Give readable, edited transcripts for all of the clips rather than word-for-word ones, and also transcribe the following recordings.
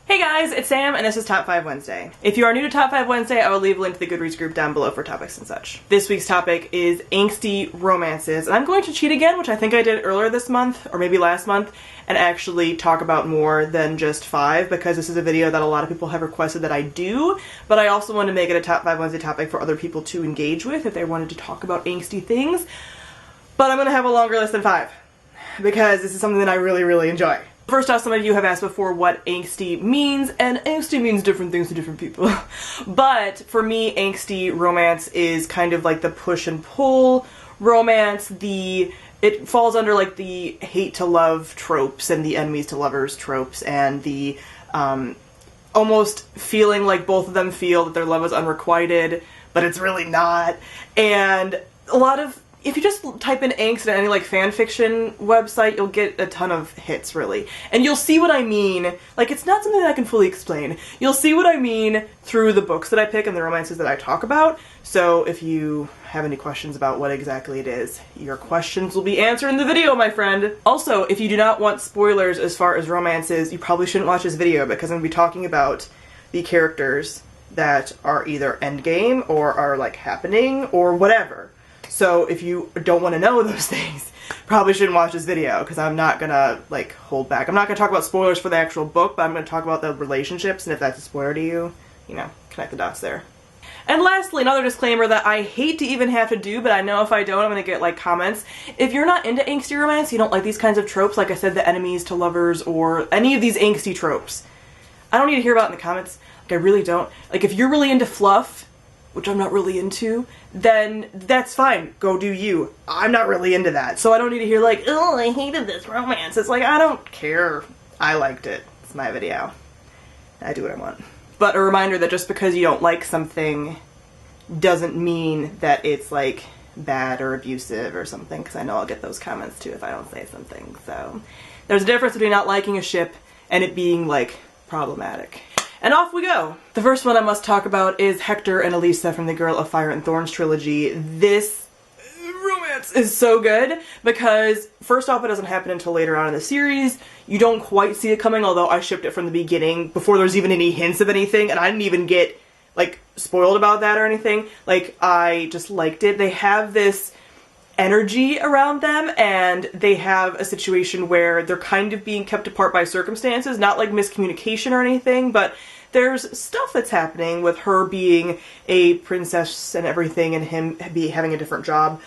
Hey guys, it's Sam, and this is Top 5 Wednesday. If you are new to Top 5 Wednesday, I will leave a link to the Goodreads group down below for topics and such. This week's topic is angsty romances, and I'm going to cheat again, which I think I did earlier this month, or maybe last month, and actually talk about more than just 5, because this is a video that a lot of people have requested that I do, but I also want to make it a Top 5 Wednesday topic for other people to engage with if they wanted to talk about angsty things. But I'm going to have a longer list than 5, because this is something that I really enjoy. First off, some of you have asked before what angsty means, and angsty means different things to different people. But for me, angsty romance is kind of like the push and pull romance. It falls under like the hate to love tropes and the enemies to lovers tropes, and the almost feeling like both of them feel that their love is unrequited, but it's really not. And a lot of, if you just type in angst in any like fan fiction website, you'll get a ton of hits, really. And you'll see what I mean. Like, it's not something that I can fully explain. You'll see what I mean through the books that I pick and the romances that I talk about. So if you have any questions about what exactly it is, your questions will be answered in the video, my friend. Also, if you do not want spoilers as far as romances, you probably shouldn't watch this video, because I'm going to be talking about the characters that are either endgame or are like happening or whatever. So if you don't want to know those things, probably shouldn't watch this video, because I'm not gonna like hold back. I'm not gonna talk about spoilers for the actual book, but I'm gonna talk about the relationships, and if that's a spoiler to you, you know, connect the dots there. And lastly, another disclaimer that I hate to even have to do, but I know if I don't, I'm gonna get like comments. If you're not into angsty romance, you don't like these kinds of tropes, like I said, the enemies to lovers, or any of these angsty tropes, I don't need to hear about it in the comments. Like, I really don't. Like, if you're really into fluff, which I'm not really into, then that's fine. Go do you. I'm not really into that. So I don't need to hear like, oh, I hated this romance. It's like, I don't care. I liked it. It's my video. I do what I want. But a reminder that just because you don't like something doesn't mean that it's like bad or abusive or something, because I know I'll get those comments too if I don't say something. So there's a difference between not liking a ship and it being like problematic. And off we go! The first one I must talk about is Hector and ELISA from the Girl of Fire and Thorns trilogy. This romance is so good because, first off, it doesn't happen until later on in the series. You don't quite see it coming, although I shipped it from the beginning before there's even any hints of anything, and I didn't even get, like, spoiled about that or anything. Like, I just liked it. They have this energy around them, and they have a situation where they're kind of being kept apart by circumstances, not like miscommunication or anything, but there's stuff that's happening with her being a princess and everything, and him having a different job,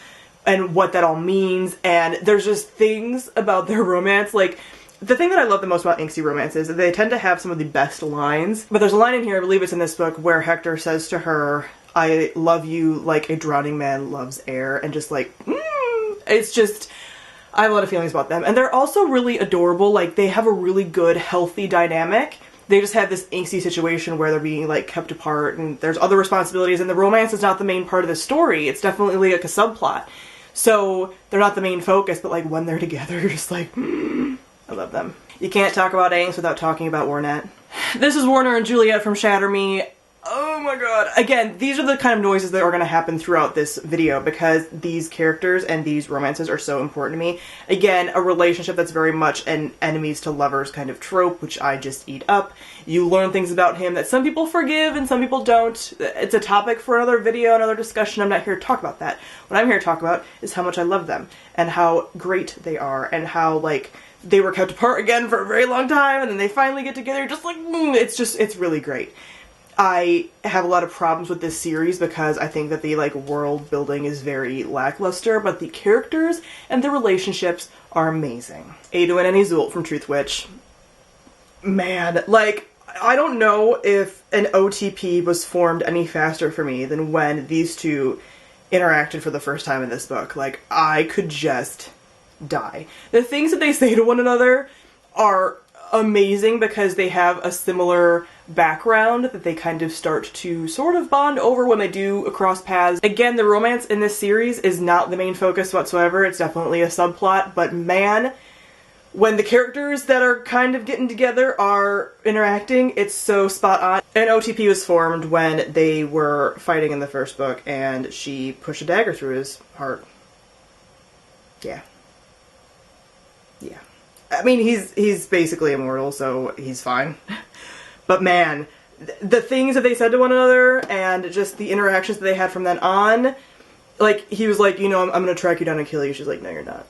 and what that all means, and there's just things about their romance. Like, the thing that I love the most about angsty romances is that they tend to have some of the best lines, but there's a line in here, I believe it's in this book, where Hector says to her, I love you like a drowning man loves air, and just like, it's just, I have a lot of feelings about them. And they're also really adorable. Like, they have a really good, healthy dynamic. They just have this angsty situation where they're being like kept apart, and there's other responsibilities, and the romance is not the main part of the story. It's definitely like a subplot. So they're not the main focus, but like when they're together, you're just like, I love them. You can't talk about angst without talking about Warnet. This is Warner and Juliet from Shatter Me. Oh my god. Again, these are the kind of noises that are going to happen throughout this video, because these characters and these romances are so important to me. Again, a relationship that's very much an enemies to lovers kind of trope, which I just eat up. You learn things about him that some people forgive and some people don't. It's a topic for another video, another discussion. I'm not here to talk about that. What I'm here to talk about is how much I love them, and how great they are, and how, like, they were kept apart again for a very long time, and then they finally get together, just like, it's really great. I have a lot of problems with this series because I think that the like world building is very lackluster, but the characters and the relationships are amazing. Aida and Azul from Truth Witch. Man, like, I don't know if an OTP was formed any faster for me than when these two interacted for the first time in this book. Like, I could just die. The things that they say to one another are amazing because they have a similar background that they kind of start to sort of bond over when they do cross paths. Again, the romance in this series is not the main focus whatsoever. It's definitely a subplot, but man, when the characters that are kind of getting together are interacting, it's so spot on. An OTP was formed when they were fighting in the first book, and she pushed a dagger through his heart. Yeah. Yeah. I mean, he's basically immortal, so he's fine. But man, the things that they said to one another and just the interactions that they had from then on, like, he was like, you know, I'm gonna track you down and kill you. She's like, no, you're not.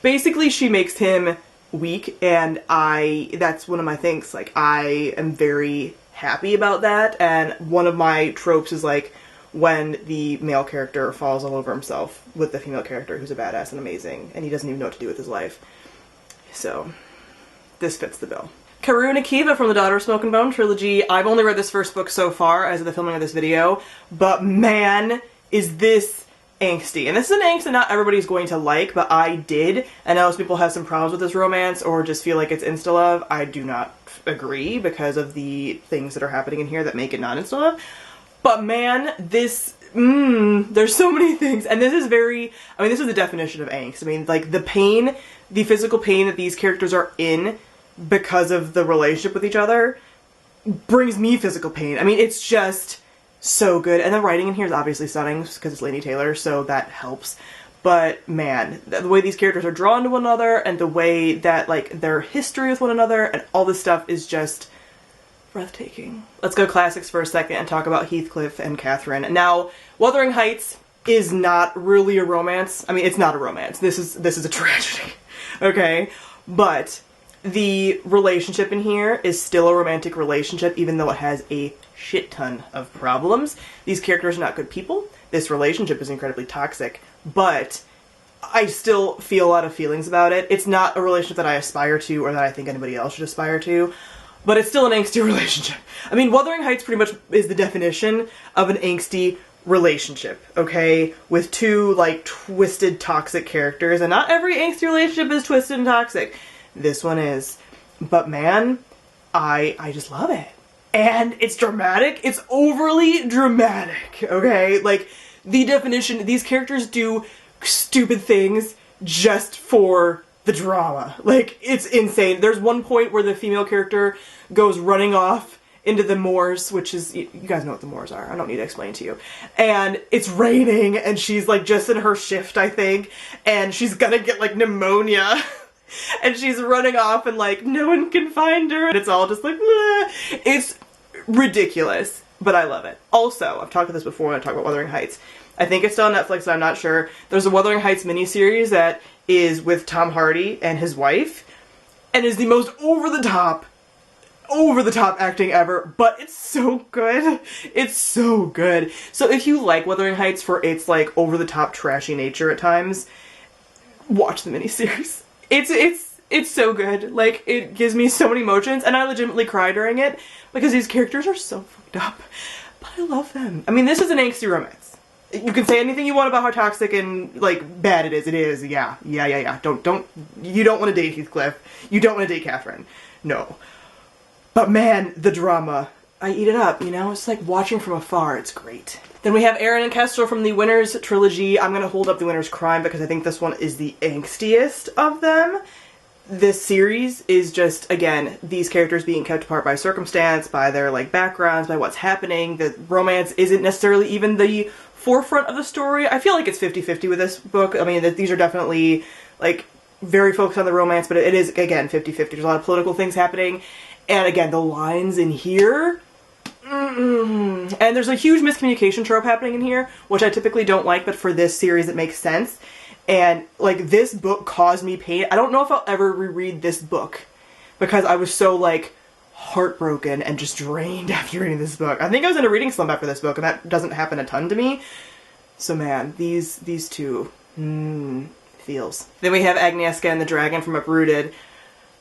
Basically, she makes him weak, and that's one of my things. Like, I am very happy about that, and one of my tropes is, like, when the male character falls all over himself with the female character who's a badass and amazing, and he doesn't even know what to do with his life. So, this fits the bill. Karu and Akiva from the Daughter of Smoke and Bone trilogy. I've only read this first book so far as of the filming of this video, but man, is this angsty. And this is an angst that not everybody's going to like, but I did. I know some people have some problems with this romance or just feel like it's insta-love. I do not agree because of the things that are happening in here that make it not insta-love. But man, this, there's so many things. And this is very, I mean, this is the definition of angst. I mean, like, the pain, the physical pain that these characters are in because of the relationship with each other brings me physical pain. I mean, it's just so good. And the writing in here is obviously stunning because it's Laini Taylor, so that helps. But man, the way these characters are drawn to one another and the way that, like, their history with one another and all this stuff is just breathtaking. Let's go classics for a second and talk about Heathcliff and Catherine. Now, Wuthering Heights is not really a romance. I mean, it's not a romance. This is a tragedy. Okay? But the relationship in here is still a romantic relationship, even though it has a shit ton of problems. These characters are not good people. This relationship is incredibly toxic, but I still feel a lot of feelings about it. It's not a relationship that I aspire to or that I think anybody else should aspire to, but it's still an angsty relationship. I mean, Wuthering Heights pretty much is the definition of an angsty relationship, okay? With two, like, twisted, toxic characters, and not every angsty relationship is twisted and toxic. This one is. But man, I just love it. And it's dramatic. It's overly dramatic, okay? Like, the definition, these characters do stupid things just for the drama. Like, it's insane. There's one point where the female character goes running off into the moors, which is, you guys know what the moors are. I don't need to explain to you. And it's raining, and she's, like, just in her shift, I think, and she's gonna get, like, pneumonia. And she's running off and, like, no one can find her, and it's all just like, bleh. It's ridiculous, but I love it. Also, I've talked about this before when I talk about Wuthering Heights. I think it's still on Netflix, I'm not sure. There's a Wuthering Heights miniseries that is with Tom Hardy and his wife, and is the most over-the-top acting ever, but it's so good. It's so good. So if you like Wuthering Heights for its, like, over-the-top trashy nature at times, watch the miniseries. It's so good. Like, it gives me so many emotions, and I legitimately cry during it, because these characters are so fucked up. But I love them. I mean, this is an angsty romance. You can say anything you want about how toxic and, like, bad it is. It is, yeah. You don't want to date Heathcliff. You don't want to date Catherine. No. But man, the drama. I eat it up, you know? It's like watching from afar. It's great. Then we have Aaron and Kestrel from the Winter's trilogy. I'm gonna hold up the Winter's Crime because I think this one is the angstiest of them. This series is just, again, these characters being kept apart by circumstance, by their, like, backgrounds, by what's happening. The romance isn't necessarily even the forefront of the story. I feel like it's 50-50 with this book. I mean, these are definitely, like, very focused on the romance, but it is, again, 50-50. There's a lot of political things happening. And again, the lines in here, and there's a huge miscommunication trope happening in here, which I typically don't like, but for this series it makes sense. And, like, this book caused me pain. I don't know if I'll ever reread this book, because I was so, like, heartbroken and just drained after reading this book. I think I was in a reading slump after this book, and that doesn't happen a ton to me. So man, these two, feels. Then we have Agnieska and the Dragon from Uprooted.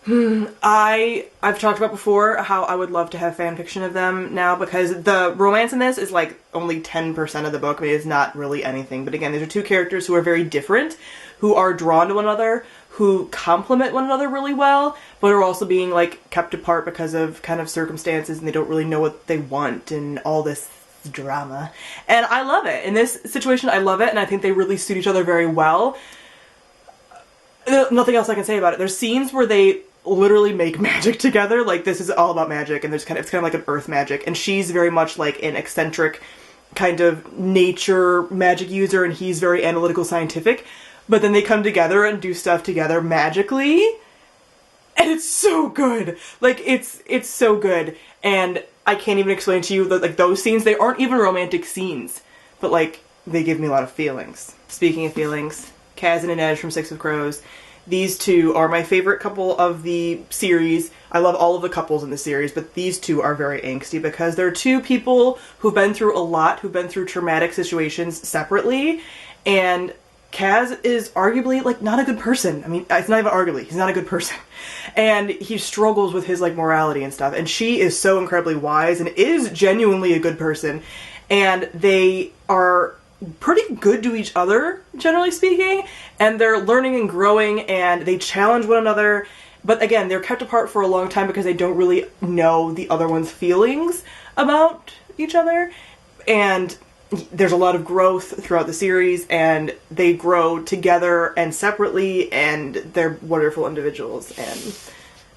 I've talked about before how I would love to have fan fiction of them now, because the romance in this is like only 10% of the book. I mean, it's not really anything. But again, these are two characters who are very different, who are drawn to one another, who complement one another really well, but are also being, like, kept apart because of kind of circumstances, and they don't really know what they want and all this drama. And I love it. In this situation, I love it, and I think they really suit each other very well. Nothing else I can say about it. There's scenes where they literally make magic together. Like, this is all about magic, and it's kind of like an earth magic, and she's very much like an eccentric kind of nature magic user, and he's very analytical scientific, but then they come together and do stuff together magically. And it's so good. Like, it's so good. And I can't even explain to you that, like, those scenes, they aren't even romantic scenes. But, like, they give me a lot of feelings. Speaking of feelings, Kaz and Inej from Six of Crows. These two are my favorite couple of the series. I love all of the couples in the series, but these two are very angsty because they're two people who've been through a lot, who've been through traumatic situations separately, and Kaz is arguably, like, not a good person. I mean, it's not even arguably, he's not a good person. And he struggles with his, like, morality and stuff, and she is so incredibly wise and is genuinely a good person, and they are pretty good to each other, generally speaking, and they're learning and growing, and they challenge one another, but again, they're kept apart for a long time because they don't really know the other one's feelings about each other, and there's a lot of growth throughout the series, and they grow together and separately, and they're wonderful individuals, and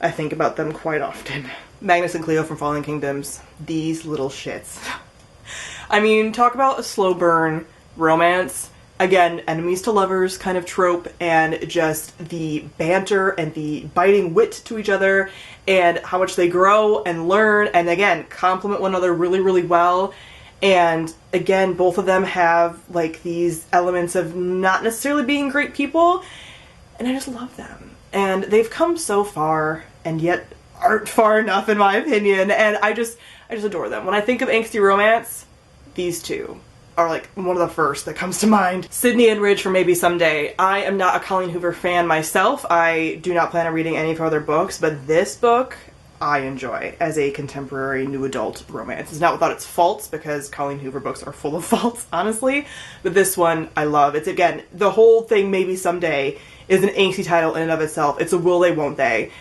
I think about them quite often. Magnus and Cleo from Fallen Kingdoms, these little shits. I mean, talk about a slow burn romance. Again, enemies to lovers kind of trope, and just the banter and the biting wit to each other, and how much they grow and learn, and again, complement one another really, really well. And again, both of them have, like, these elements of not necessarily being great people, and I just love them. And they've come so far, and yet aren't far enough, in my opinion, and I just adore them. When I think of angsty romance, these two are, like, one of the first that comes to mind. Sydney and Ridge for Maybe Someday. I am not a Colleen Hoover fan myself. I do not plan on reading any of her other books, but this book I enjoy as a contemporary new adult romance. It's not without its faults, because Colleen Hoover books are full of faults, honestly, but this one I love. It's, again, the whole thing, Maybe Someday, is an angsty title in and of itself. It's a will they, won't they.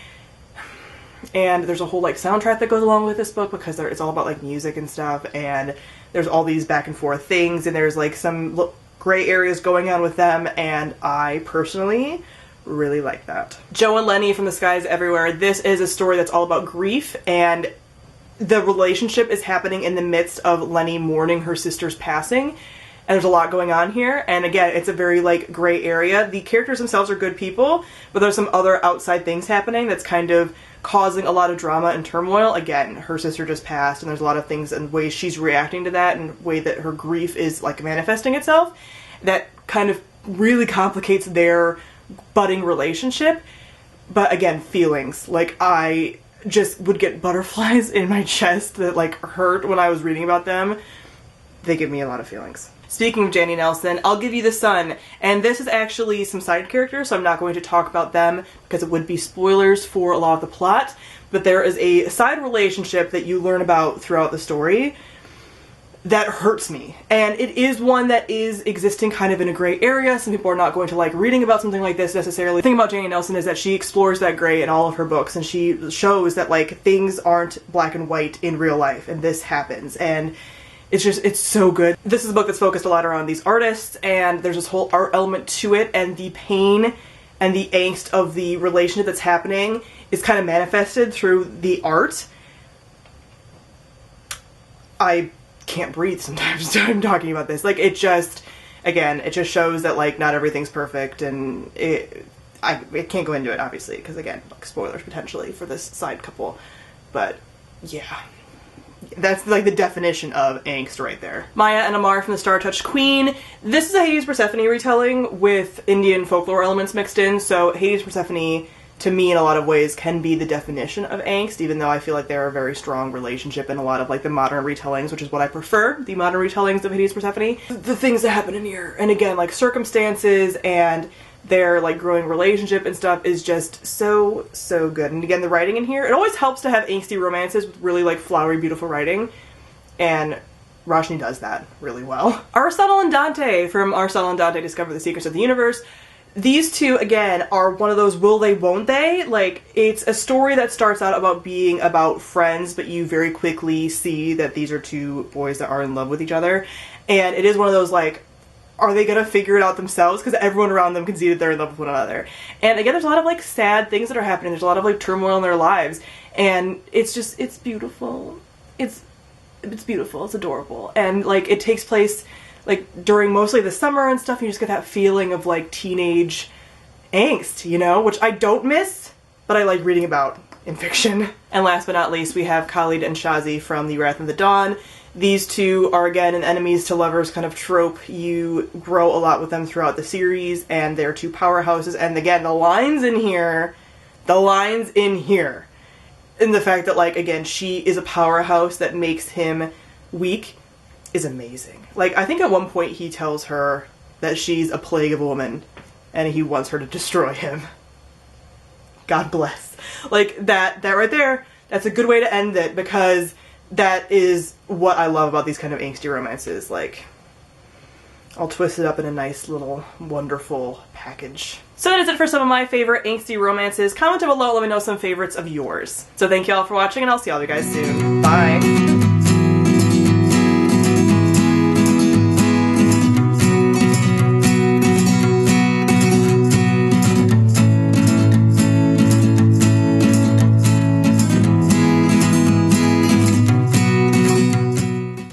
And there's a whole, like, soundtrack that goes along with this book, because it's all about, like, music and stuff, and there's all these back and forth things, and there's, like, some gray areas going on with them, and I personally really like that. Joe and Lenny from The Skies Everywhere. This is a story that's all about grief, and the relationship is happening in the midst of Lenny mourning her sister's passing, and there's a lot going on here, and again, it's a very, like, gray area. The characters themselves are good people, but there's some other outside things happening that's kind of causing a lot of drama and turmoil. Again, her sister just passed, and there's a lot of things and ways she's reacting to that, and way that her grief is, like, manifesting itself, that kind of really complicates their budding relationship. But again, feelings. Like, I just would get butterflies in my chest that, like, hurt when I was reading about them. They give me a lot of feelings. Speaking of Janny Nelson, I'll Give You the Sun, and this is actually some side characters, so I'm not going to talk about them because it would be spoilers for a lot of the plot, but there is a side relationship that you learn about throughout the story that hurts me, and it is one that is existing kind of in a gray area. Some people are not going to like reading about something like this necessarily. The thing about Janny Nelson is that she explores that gray in all of her books, and she shows that, like, things aren't black and white in real life, and this happens, and it's so good. This is a book that's focused a lot around these artists, and there's this whole art element to it, and the pain and the angst of the relationship that's happening is kind of manifested through the art. I can't breathe sometimes I'm talking about this. Like, it just shows that, like, not everything's perfect, and I can't go into it, obviously, because, again, like, spoilers potentially for this side couple, but yeah. That's, like, the definition of angst right there. Maya and Amar from the Star-Touched Queen. This is a Hades Persephone retelling with Indian folklore elements mixed in, so Hades Persephone, to me, in a lot of ways, can be the definition of angst, even though I feel like they're a very strong relationship in a lot of, like, the modern retellings, which is what I prefer, the modern retellings of Hades Persephone. The things that happen in here, and again, like, circumstances and their, like, growing relationship and stuff is just so good. And again, the writing in here, it always helps to have angsty romances with really, like, flowery, beautiful writing, and Roshni does that really well. Aristotle and Dante from Aristotle and Dante Discover the Secrets of the Universe. These two, again, are one of those will they, won't they? Like, it's a story that starts out about being about friends, but you very quickly see that these are two boys that are in love with each other, and it is one of those, like, are they gonna figure it out themselves? Because everyone around them can see that they're in love with one another. And again, there's a lot of, like, sad things that are happening. There's a lot of, like, turmoil in their lives. And it's just, it's beautiful. It's beautiful. It's adorable. And, like, it takes place, like, during mostly the summer and stuff. And you just get that feeling of, like, teenage angst, you know? Which I don't miss but I like reading about in fiction. And last but not least, we have Khalid and Shazi from The Wrath of the Dawn. These two are, again, an enemies to lovers kind of trope. You grow a lot with them throughout the series, and they're two powerhouses. And again, the lines in here, and the fact that, like, again, she is a powerhouse that makes him weak is amazing. Like, I think at one point he tells her that she's a plague of a woman, and he wants her to destroy him. God bless. Like, that right there, that's a good way to end it, because that is what I love about these kind of angsty romances. Like, I'll twist it up in a nice little wonderful package. So that is it for some of my favorite angsty romances. Comment down below, let me know some favorites of yours. So thank you all for watching, and I'll see all of you guys soon. Bye!